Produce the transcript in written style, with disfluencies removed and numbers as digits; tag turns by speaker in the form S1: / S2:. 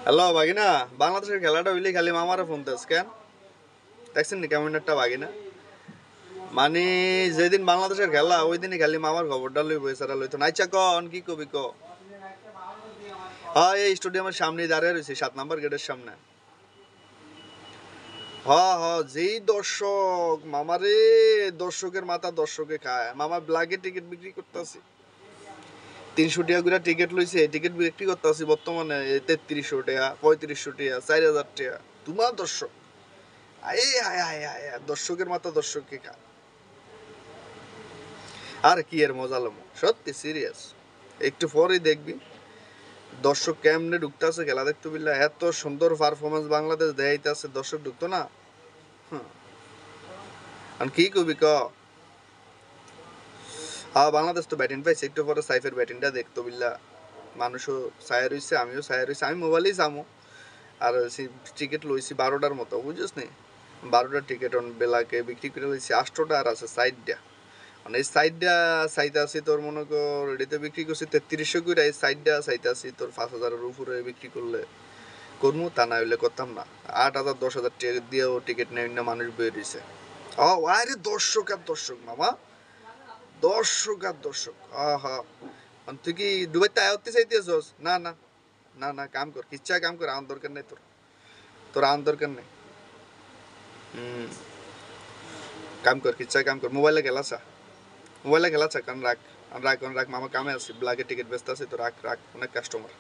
S1: Hello বাগিনা, বাংলাদেশের খেলাটা হইলে খালি মামারে ফোন দেস কেন? দেখছেন নি কেমন একটা বাগিনা? মানে যেদিন বাংলাদেশের খেলা ওই দিনই খালি মামার খবরটা লইব, এছাড়া লইতো না। আচ্ছা কন কি কবি ক? হ্যাঁ, এই স্টেডিয়ামের সামনে দাঁড়িয়ে রয়েছে, 7 নম্বর গেটের সামনে। হ্যাঁ হ্যাঁ, যেই দর্শক মামারে, দর্শকের মাথা দর্শকে খায়। মামা ব্লাগে টিকিট বিক্রি করতেছে, 300 টাকা করে টিকিট লইছে। টিকিট বিক্রি করতেছি বর্তমানে 3300 টাকা, 3500 টাকা, 4000 টাকা। তোমার দর্শক, আয় আয় আয় আয় আয়, দর্শকের মাথা দর্শককে খা। আর কি এর মজা লম, সত্যি সিরিয়াস। একটু পরেই দেখবি দর্শক কেমনে ঢুকতেছে খেলা দেখতে। বিল্লা এত সুন্দর পারফরমেন্স বাংলাদেশ দেখাইতেছে, দর্শক ঢুকতো না। আর কি কবি ক? হ্যাঁ, বাংলাদেশ তো ব্যাটিং পাইছে, একটু পরে সাইফের ব্যাটিংটা দেখতো। বিল্লা মানুষও ছায়া রইছে, আমিও ছায়া রইছে। আমি মোবাইলেই যামো। আর টিকিট লইছি 12টার মতো, বুঝছিস নি? 12টার টিকিট বেলাকে বিক্রি করে লইছি 8টা, আর আছে সাইডটা। মানে এই সাইডটা চাইতে আছি তোর, মনে কর এটাতে বিক্রি করছি 3300 করে। এই সাইডটা চাইতে আছি তোর 5000-এর উপরে বিক্রি করলে করবো, তা না হইলে করতাম না। 8000 10,000 টাকা দিয়েও টিকিট নেই না, মানুষ বের হইছে। ও আরে দর্শক আর দর্শক মামা, দর্শক আর দর্শক। আহা, তুই কি দুবাইতে আয়ত্তে চাইতেছস? না না না না, কাম কর, কিচ্ছা কাম কর, আমার দরকার নেই তোর। তোর আমার দরকার নেই। হুম, কাম কর, কিচ্ছা কাম কর। মোবাইলে খেলা চা কারণ রাখ, রাখ রাখ, মামা কামে আছে, ব্লাগে টিকিট ব্যস্ত আছে তো, রাখ রাখ, অনেক কাস্টমার।